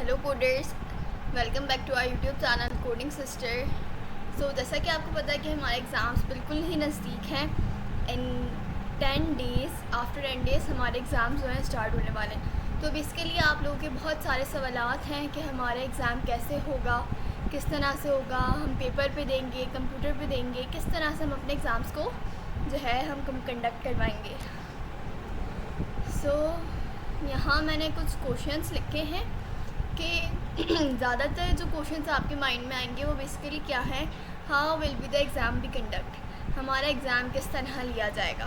Hello coders, welcome back to our YouTube channel coding sister. So जैसा कि आपको पता है कि हमारे एग्ज़ाम्स बिल्कुल ही नज़दीक हैं। इन 10 डेज़ आफ्टर 10 डेज़ हमारे एग्ज़ाम्स जो हैं स्टार्ट होने वाले हैं। तो अब इसके लिए आप लोगों के बहुत सारे सवालात हैं कि हमारा एग्ज़ाम कैसे होगा, किस तरह से होगा, हम पेपर पे देंगे, कंप्यूटर पे देंगे, किस तरह से हम अपने एग्ज़ाम्स को जो है हम कंडक्ट करवाएंगे। सो यहाँ मैंने कुछ क्वेश्चंस लिखे हैं कि ज़्यादातर जो क्वेश्चंस आपके माइंड में आएंगे वो बेसिकली क्या है, how will be the exam B conduct, हमारा एग्ज़ाम किस तरह लिया जाएगा।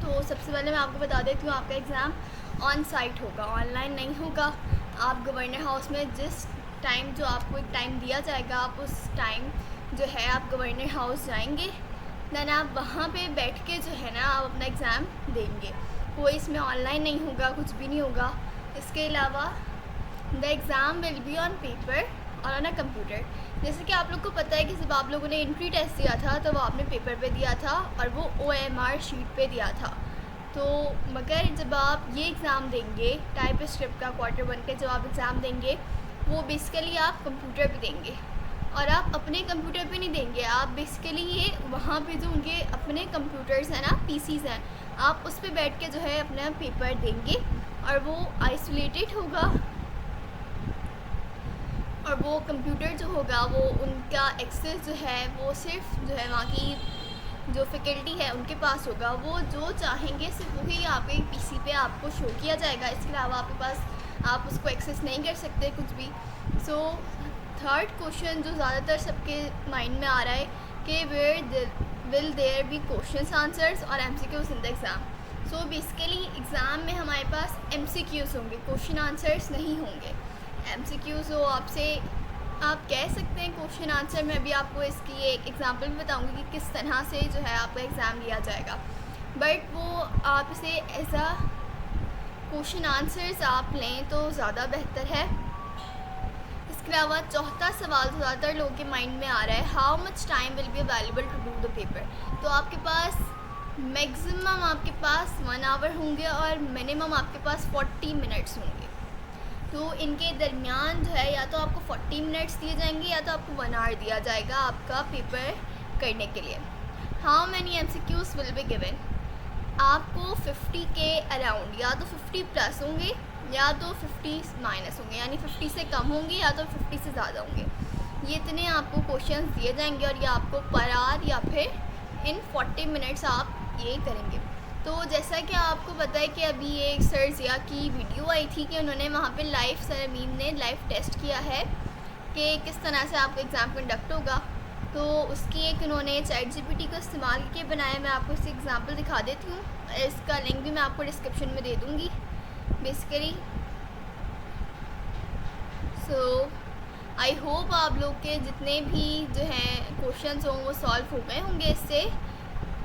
तो सबसे पहले मैं आपको बता देती हूँ, आपका एग्ज़ाम ऑन साइट होगा, ऑनलाइन नहीं होगा। आप गवर्नर हाउस में जिस टाइम जो आपको एक टाइम दिया जाएगा, आप उस टाइम जो है आप गवर्नर हाउस जाएंगे, दैन आप वहाँ पे बैठ के जो है ना आप अपना एग्ज़ाम देंगे। कोई इसमें ऑनलाइन नहीं होगा, कुछ भी नहीं होगा। इसके अलावा the exam will be on paper और ऑन अ कंप्यूटर। जैसे कि आप लोग को पता है कि जब आप लोगों ने एंट्री टेस्ट दिया था तो वो आपने पेपर पे दिया था और वो OMR शीट पे दिया था। तो मगर जब आप ये एग्ज़ाम देंगे टाइप स्क्रिप्ट का Q1 के जब आप एग्ज़ाम देंगे, वो बेसिकली आप कंप्यूटर पे देंगे और आप अपने कंप्यूटर पे नहीं देंगे। आप बेसिकली ये वहाँ पे जो उनके अपने कंप्यूटर्स हैं ना, PCs हैं, आप उस पर बैठ के जो है अपना पेपर देंगे और वो आइसोलेटेड होगा और वो कंप्यूटर जो होगा वो उनका एक्सेस जो है वो सिर्फ जो है वहाँ की जो फैकल्टी है उनके पास होगा। वो जो चाहेंगे सिर्फ वही आपके PC पे आपको शो किया जाएगा। इसके अलावा आपके पास आप उसको एक्सेस नहीं कर सकते कुछ भी। सो थर्ड क्वेश्चन जो ज़्यादातर सबके माइंड में आ रहा है कि where will there be questions answers और MCQs in the exam. So basically exam में हमारे पास MCQs होंगे, क्वेश्चन आंसर्स नहीं होंगे। MCQs हो आपसे आप कह सकते हैं क्वेश्चन आंसर। मैं भी आपको इसकी एक एग्जांपल भी बताऊंगी कि किस तरह से जो है आपका एग्ज़ाम लिया जाएगा, बट वो आप इसे एज अ क्वेश्चन आंसर्स आप लें तो ज़्यादा बेहतर है। इसके अलावा चौथा सवाल जो ज़्यादातर लोगों के माइंड में आ रहा है, how much time will be available to do the paper. तो आपके पास मैक्सिमम आपके पास 1 आवर होंगे और मिनिमम आपके पास 40 मिनट्स होंगे। तो इनके दरमियान जो है या तो आपको 40 मिनट्स दिए जाएंगे या तो आपको 1 आवर दिया जाएगा आपका पेपर करने के लिए। How many MCQs will be given, आपको 50 के अराउंड या तो 50 प्लस होंगे या तो 50 माइनस होंगे, यानी 50 से कम होंगे या तो 50 से ज़्यादा होंगे। ये इतने आपको क्वेश्चंस दिए जाएंगे और ये आपको पर आवर या फिर इन 40 मिनट्स आप ये करेंगे। तो जैसा कि आपको पता है कि अभी एक सर ज़िया की वीडियो आई थी कि उन्होंने वहाँ पे लाइव, सर अमीन ने लाइव टेस्ट किया है कि किस तरह से आपका एग्ज़ाम कंडक्ट होगा। तो उसकी एक उन्होंने ChatGPT का इस्तेमाल करके बनाया। मैं आपको इसकी एग्ज़ाम्पल दिखा देती हूँ, इसका लिंक भी मैं आपको डिस्क्रिप्शन में दे दूँगी बेसिकली। सो आई होप आप लोग के जितने भी जो हैं क्वेश्चंस हों वो सॉल्व हो गए होंगे इससे।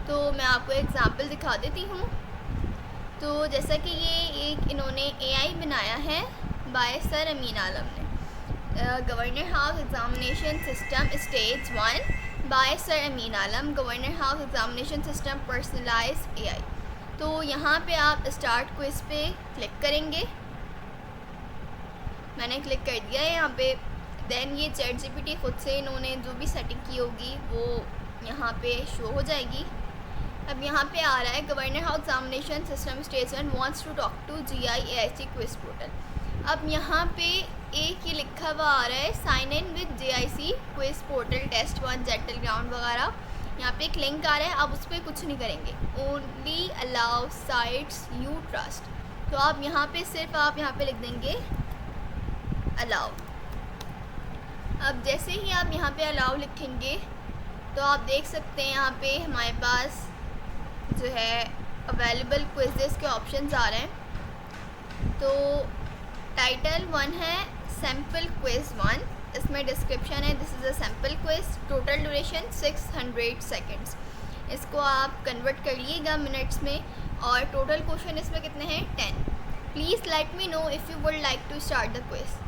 तो मैं आपको एग्ज़ाम्पल दिखा देती हूँ। तो जैसा कि ये एक इन्होंने AI बनाया है बाय सर अमीन आलम ने, governor house examination system stage 1 by sir Amin Alam, governor house examination system personalize AI। तो यहाँ पे आप स्टार्ट क्विज पे क्लिक करेंगे, मैंने क्लिक कर दिया है यहाँ पे। देन ये ChatGPT खुद से इन्होंने जो भी सेटिंग की होगी वो यहाँ पे शो हो जाएगी। अब यहाँ पे आ रहा है governor house examination system stage 1 wants to talk to GI AIC quiz portal. अब यहाँ पे एक ये लिखा हुआ आ रहा है sign in with JIC quiz portal test 1 जेटल ग्राउंड वगैरह। यहाँ पे एक लिंक आ रहा है, आप उस पर कुछ नहीं करेंगे, only allow sites you trust. तो आप यहाँ पे सिर्फ आप यहाँ पे लिख देंगे अलाउ। अब जैसे ही आप यहाँ पे अलाउ लिखेंगे तो आप देख सकते हैं यहाँ पे हमारे पास जो है अवेलेबल क्विजेस के ऑप्शंस आ रहे हैं। तो टाइटल 1 है सैम्पल क्विज 1, इसमें डिस्क्रिप्शन है this is a sample quiz, total duration 600 seconds. इसको आप कन्वर्ट कर लीजिएगा मिनट्स में और टोटल क्वेश्चन इसमें कितने हैं 10। Please let me know if you would like to start the quiz.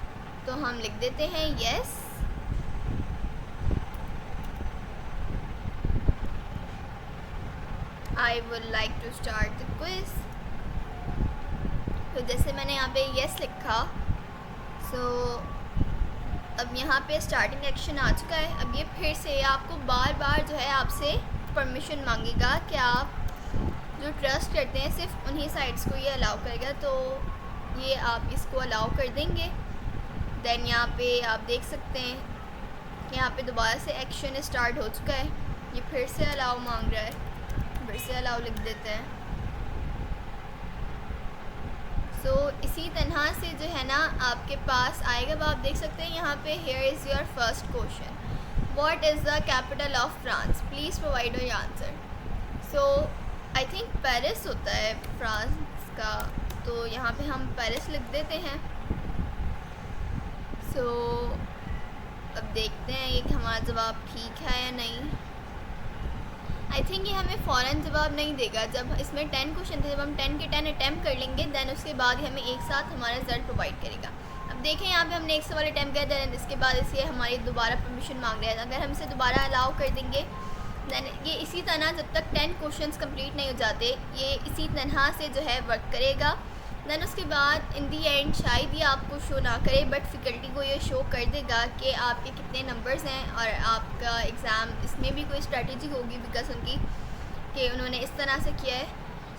तो हम लिख देते हैं yes. I would like to start the quiz। तो जैसे मैंने यहाँ पे येस लिखा, सो अब यहाँ पे स्टार्टिंग एक्शन आ चुका है। अब ये फिर से आपको बार बार जो है आपसे परमिशन मांगेगा कि आप जो ट्रस्ट करते हैं सिर्फ उन्हीं साइट्स को ये अलाउ करेगा, तो ये आप इसको अलाउ कर देंगे। देन यहाँ पे आप देख सकते हैं कि यहाँ पे दोबारा से एक्शन स्टार्ट हो चुका है। ये फिर से अलाउ मांग रहा है, फिर से अलाउ लिख देते हैं। सो इसी तरह से जो है ना आपके पास आएगा। अब आप देख सकते हैं यहाँ पे here is your first question, what is the capital of France, please provide your answer. So I think Paris होता है फ्रांस का, तो यहाँ पे हम पेरिस लिख देते हैं। सो अब देखते हैं ये कि हमारा जवाब ठीक है या नहीं। आई थिंक ये हमें फ़ौरन जवाब नहीं देगा। जब इसमें 10 क्वेश्चन थे, जब हम 10 के 10 अटैम्प्ट कर लेंगे देन उसके बाद ही हमें एक साथ हमारा रिज़ल्ट प्रोवाइड करेगा। अब देखें यहाँ पे हमने एक सवाल अटैम्प्ट किया देन इसके बाद इसे हमारी दोबारा परमिशन मांग रहा है। अगर हम इसे दोबारा अलाउ कर देंगे दैन ये इसी तरह जब तक 10 क्वेश्चंस कंप्लीट नहीं हो जाते ये इसी तरह से जो है वर्क करेगा। दैन उसके बाद इन दी एंड शायद ये आपको शो ना करे बट फैकल्टी को ये शो कर देगा कि आपके कितने नंबर्स हैं और आपका एग्ज़ाम इसमें भी कोई स्ट्रेटजी होगी बिकॉज उनकी कि उन्होंने इस तरह से किया है।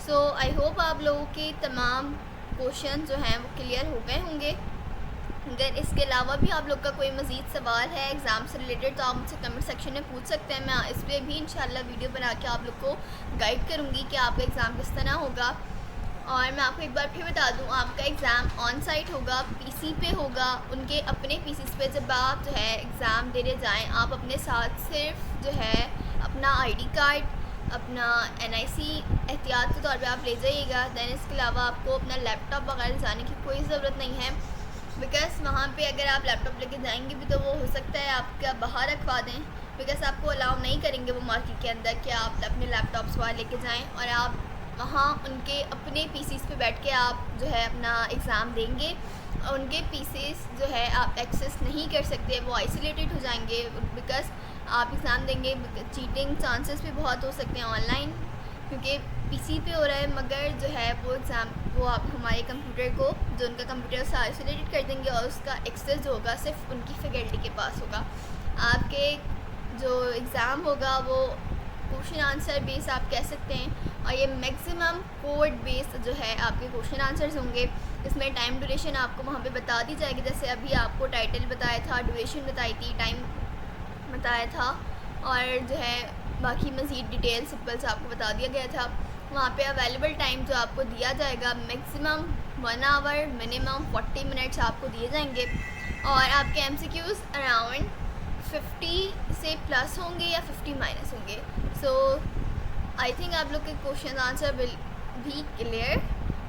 सो आई होप आप लोगों के तमाम क्वेश्चन जो हैं वो क्लियर हो गए होंगे। अगर इसके अलावा भी आप लोग का कोई मज़ीद सवाल है एग्ज़ाम से रिलेटेड तो आप मुझसे कमेंट सेक्शन में पूछ सकते हैं। मैं इस पर भी इंशाल्लाह वीडियो बना के आप लोग को गाइड करूँगी कि आपका एग्ज़ाम किस तरह होगा। और मैं आपको एक बार फिर बता दूं आपका एग्ज़ाम ऑन साइट होगा, पीसी पे होगा, उनके अपने पीसीस पे। जब आप जो है एग्ज़ाम देने जाएं आप अपने साथ सिर्फ जो है अपना आईडी कार्ड, अपना एनआईसी एहतियात के तौर पे आप ले जाइएगा। दैन इसके अलावा आपको अपना लैपटॉप वगैरह जाने की कोई ज़रूरत नहीं है बिकॉज़ वहाँ पे अगर आप लैपटॉप लेके जाएंगे भी तो वो हो सकता है आपका बाहर रखवा दें बिकॉज़ आपको अलाउ नहीं करेंगे वो मार्केट के अंदर कि आप अपने लैपटॉप्स वहाँ लेके जाएँ और आप वहाँ उनके अपने पीसीस पे बैठ के आप जो है अपना एग्ज़ाम देंगे। और उनके पीसीस जो है आप एक्सेस नहीं कर सकते, वो आइसोलेटेड हो जाएंगे बिकॉज़ आप एग्ज़ाम देंगे। चीटिंग चांसेस भी बहुत हो सकते हैं ऑनलाइन क्योंकि पीसी पे हो रहा है, मगर जो है वो एग्ज़ाम वो आप हमारे कंप्यूटर को जो उनका कंप्यूटर से आइसोलेटेड कर देंगे और उसका एक्सेस जो होगा सिर्फ उनकी फैकल्टी के पास होगा। आपके जो एग्ज़ाम होगा वो क्वेश्चन आंसर बेस आप कह सकते हैं और ये मैक्सिमम कोड बेस जो है आपके क्वेश्चन आंसर्स होंगे। इसमें टाइम ड्यूरेशन आपको वहाँ पे बता दी जाएगी, जैसे अभी आपको टाइटल बताया था, ड्यूरेशन बताई थी, टाइम बताया था और जो है बाकी मज़ीद डिटेल सिंपल से आपको बता दिया गया था। वहाँ पे अवेलेबल टाइम जो आपको दिया जाएगा मैक्सिमम 1 आवर, मिनिमम 40 मिनट्स आपको दिए जाएंगे और आपके एमसीक्यूज़ अराउंड 50 से प्लस होंगे या 50 माइनस होंगे। सो आई थिंक आप लोग के question answer will be clear.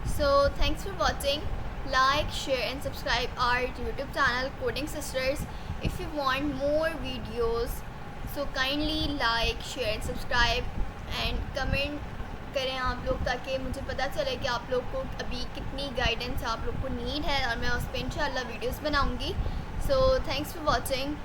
So thanks for watching, like, share and subscribe our YouTube channel Coding Sisters. If you want more videos so kindly like, share and subscribe and comment करें आप लोग ताकि मुझे पता चले कि आप लोग को अभी कितनी गाइडेंस आप लोग को नीड है और मैं उस पर इंशाल्लाह वीडियोस बनाऊंगी। So thanks for watching.